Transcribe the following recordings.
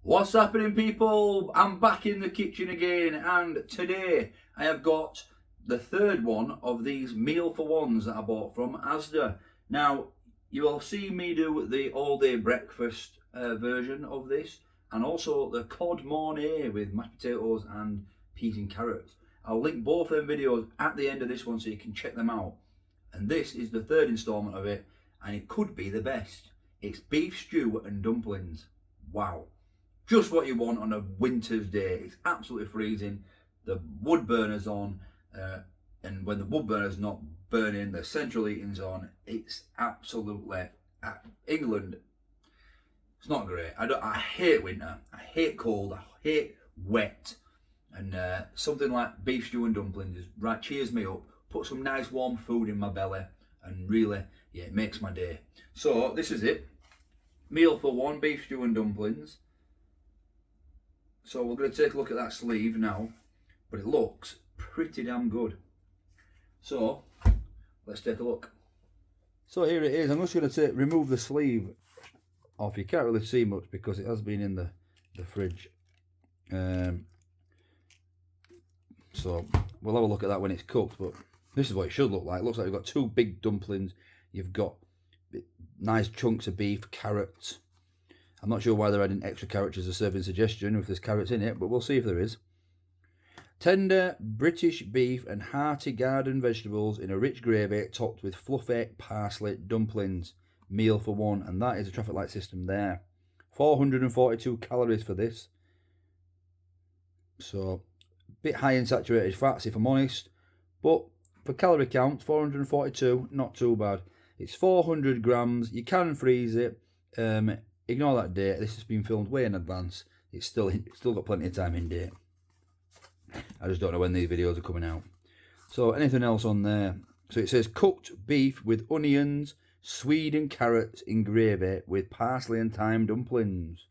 What's happening, people? I'm back in the kitchen again, and today I have got the third one of these meal for ones that I bought from Asda. Now, you will see me do the all-day breakfast version of this, and also the cod mornay with mashed potatoes and peas and carrots. I'll link both them videos at the end of this one so you can check them out. And this is the third instalment of it, and it could be the best. It's beef stew and dumplings. Wow. Just what you want on a winter's day. It's absolutely freezing. The wood burner's on, and when the wood burner's not burning, the central heating's on. It's absolutely England. It's not great. I hate winter. I hate cold. I hate wet. And something like beef stew and dumplings is right. Cheers me up. Put some nice warm food in my belly, and really, yeah, it makes my day. So this is it. Meal for one: beef stew and dumplings. So we're going to take a look at that sleeve now, but it looks pretty damn good. So let's take a look. So here it is. I'm just going to remove the sleeve off. You can't really see much because it has been in the fridge. So we'll have a look at that when it's cooked, but this is what it should look like. It looks like you've got two big dumplings. You've got nice chunks of beef, carrots. I'm not sure why they're adding extra carrots as a serving suggestion, if there's carrots in it, but we'll see if there is. Tender British beef and hearty garden vegetables in a rich gravy topped with fluffy parsley dumplings. Meal for one, and that is a traffic light system there. 442 calories for this. So, a bit high in saturated fats if I'm honest, but for calorie count, 442, not too bad. It's 400 grams, you can freeze it. Ignore that date. This has been filmed way in advance. It's still got plenty of time in date. I just don't know when these videos are coming out. So anything else on there? So it says cooked beef with onions, swede and carrots in gravy with parsley and thyme dumplings.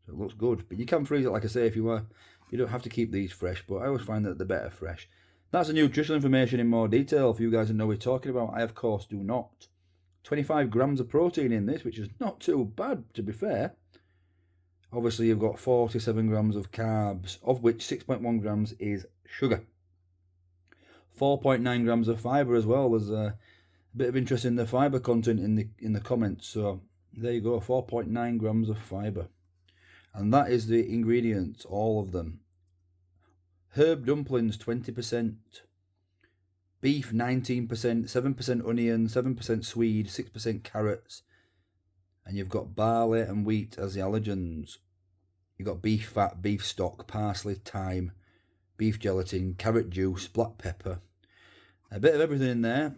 So it looks good. But you can freeze it, like I say, if you were. You don't have to keep these fresh, but I always find that they're better fresh. That's the nutritional information in more detail for you guys that know what we're talking about. I, of course, do not. 25 grams of protein in this, which is not too bad, to be fair. Obviously, you've got 47 grams of carbs, of which 6.1 grams is sugar. 4.9 grams of fibre as well. There's a bit of interest in the fibre content in the comments. So there you go, 4.9 grams of fibre. And that is the ingredients, all of them. Herb dumplings, 20%. Beef 19%, 7% onion, 7% swede, 6% carrots, and you've got barley and wheat as the allergens. You've got beef fat, beef stock, parsley, thyme, beef gelatin, carrot juice, black pepper, a bit of everything in there.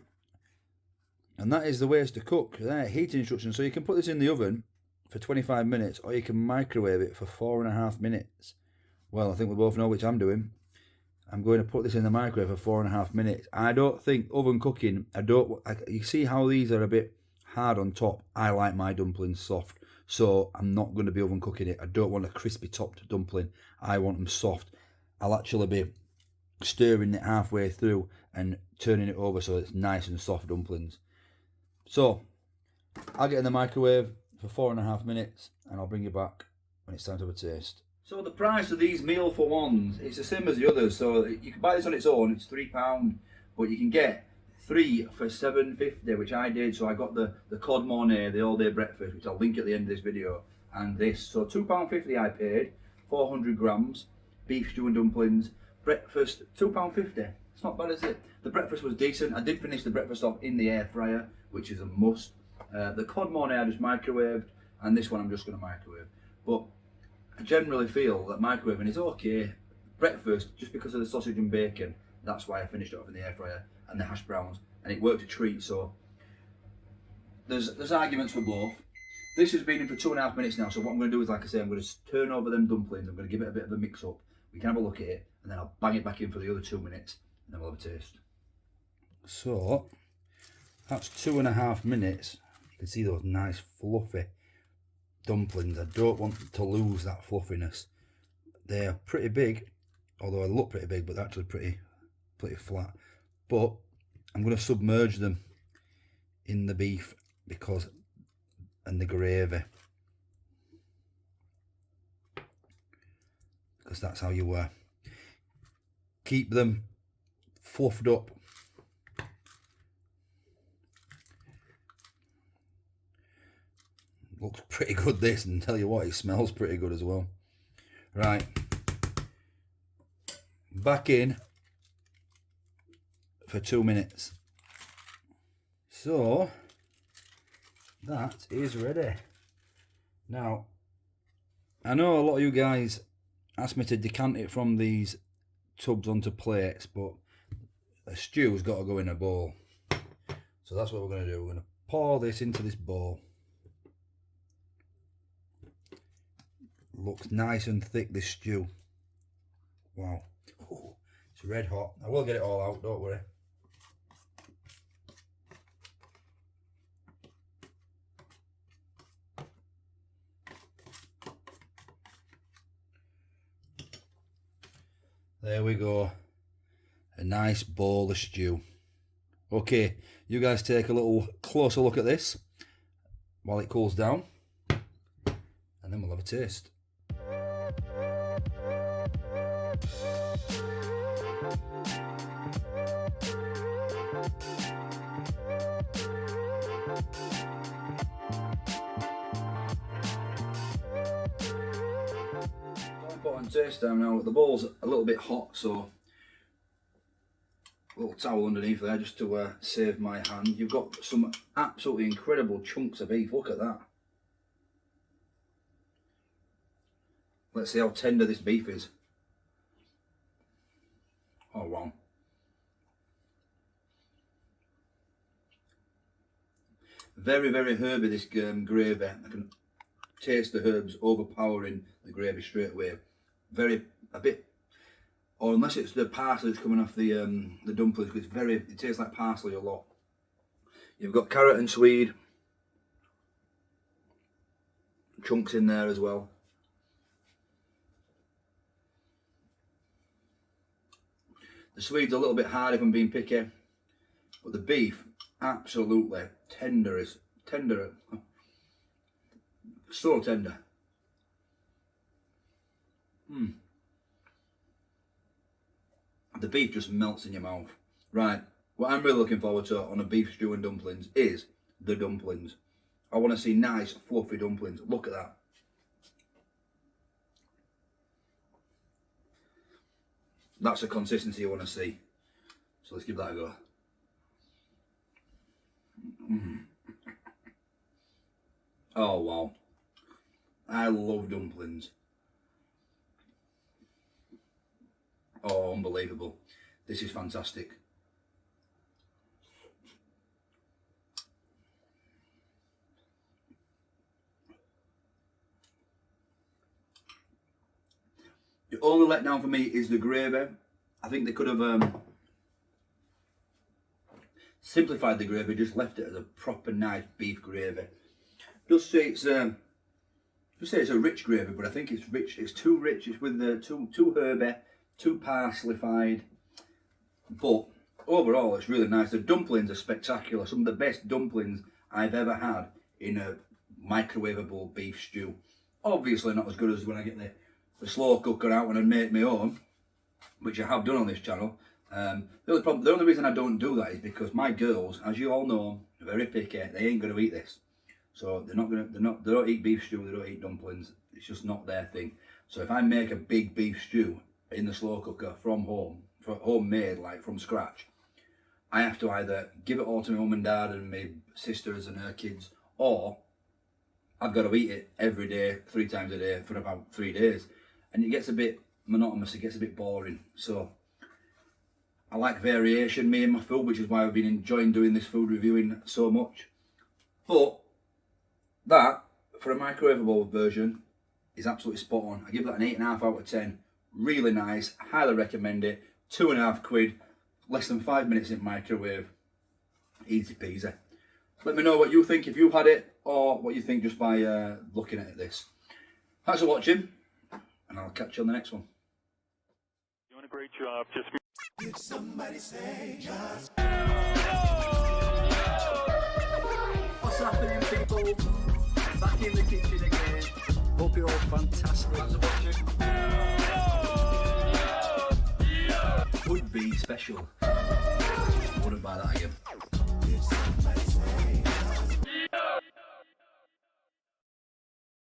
And that is the ways to cook. There, heating instructions. So you can put this in the oven for 25 minutes, or you can microwave it for 4.5 minutes. Well, I think we both know which I'm doing. I'm going to put this in the microwave for 4.5 minutes. I don't think oven cooking, you see how these are a bit hard on top? I like my dumplings soft, so I'm not going to be oven cooking it. I don't want a crispy topped dumpling. I want them soft. I'll actually be stirring it halfway through and turning it over so it's nice and soft dumplings. So, I'll get in the microwave for 4.5 minutes and I'll bring you back when it's time to have a taste. So the price of these meal for ones, it's the same as the others. So you can buy this on its own, it's £3, but you can get 3 for £7.50, which I did. So I got the cod mornay, the all day breakfast, which I'll link at the end of this video, and this. So £2.50 I paid, 400 grams, beef stew and dumplings, breakfast, £2.50. It's not bad, is it? The breakfast was decent. I did finish the breakfast off in the air fryer, which is a must. The cod mornay I just microwaved, and this one I'm just going to microwave. But I generally feel that microwaving is okay. Breakfast, just because of the sausage and bacon, that's why I finished it off in the air fryer, and the hash browns, and it worked a treat. So there's arguments for both. This has been in for 2.5 minutes now, so what I'm going to do is, like I say, I'm going to turn over them dumplings. I'm going to give it a bit of a mix up. We can have a look at it, and then I'll bang it back in for the other 2 minutes, and then we'll have a taste. So that's 2.5 minutes. You can see those nice fluffy dumplings. I don't want to lose that fluffiness. They're pretty big, although they look pretty big, but they're actually pretty flat. But I'm going to submerge them in the beef and the gravy. because that's how you keep them fluffed up. Looks pretty good, this, and tell you what, it smells pretty good as well. Right, back in for 2 minutes. So that is ready. Now, I know a lot of you guys asked me to decant it from these tubs onto plates, but a stew's got to go in a bowl. So that's what we're going to do. We're going to pour this into this bowl. Looks nice and thick, this stew. Wow. Ooh, it's red hot. I will get it all out, don't worry. There we go. A nice bowl of stew. Okay, you guys take a little closer look at this while it cools down, and then we'll have a taste. Important taste time now. The bowl's a little bit hot, so a little towel underneath there just to save my hand. You've got some absolutely incredible chunks of beef. Look at that. Let's see how tender this beef is. Oh wow. Very, very herby, this gravy. I can taste the herbs overpowering the gravy straight away. A bit, or unless it's the parsley that's coming off the dumplings, because it tastes like parsley a lot. You've got carrot and swede chunks in there as well. The swede's a little bit hard if I'm being picky, but the beef absolutely tender, so tender. The beef just melts in your mouth. Right, what I'm really looking forward to on a beef stew and dumplings is the dumplings. I want to see nice fluffy dumplings. Look at that. That's the consistency you want to see. So let's give that a go. Oh wow. I love dumplings. Oh, unbelievable. This is fantastic. The only letdown for me is the gravy. I think they could have simplified the gravy, just left it as a proper nice beef gravy. Just say it's a rich gravy, but I think it's rich. It's too rich. It's with the too herby, too parsleyfied. But overall, it's really nice. The dumplings are spectacular. Some of the best dumplings I've ever had in a microwavable beef stew. Obviously not as good as when I get the slow cooker out and I make my own, which I have done on this channel. The only reason I don't do that is because my girls, as you all know, are very picky. They ain't going to eat this. So they don't eat beef stew, they don't eat dumplings. It's just not their thing. So if I make a big beef stew in the slow cooker from home, homemade, like from scratch, I have to either give it all to my mum and dad and my sisters and her kids, or I've got to eat it every day, 3 times a day for about 3 days. And it gets a bit monotonous, it gets a bit boring. So I like variation, me and my food, which is why I've been enjoying doing this food reviewing so much. But that, for a microwavable version, is absolutely spot on. I give that an 8.5 out of 10. Really nice, highly recommend it. £2.50, less than 5 minutes in microwave. Easy peasy. Let me know what you think if you've had it, or what you think just by looking at this. Thanks for watching, and I'll catch you on the next one. Doing a great job. Just Did somebody say just? What's happening, people? Back in the kitchen again. Hope you're all fantastic. Thanks for watching. special.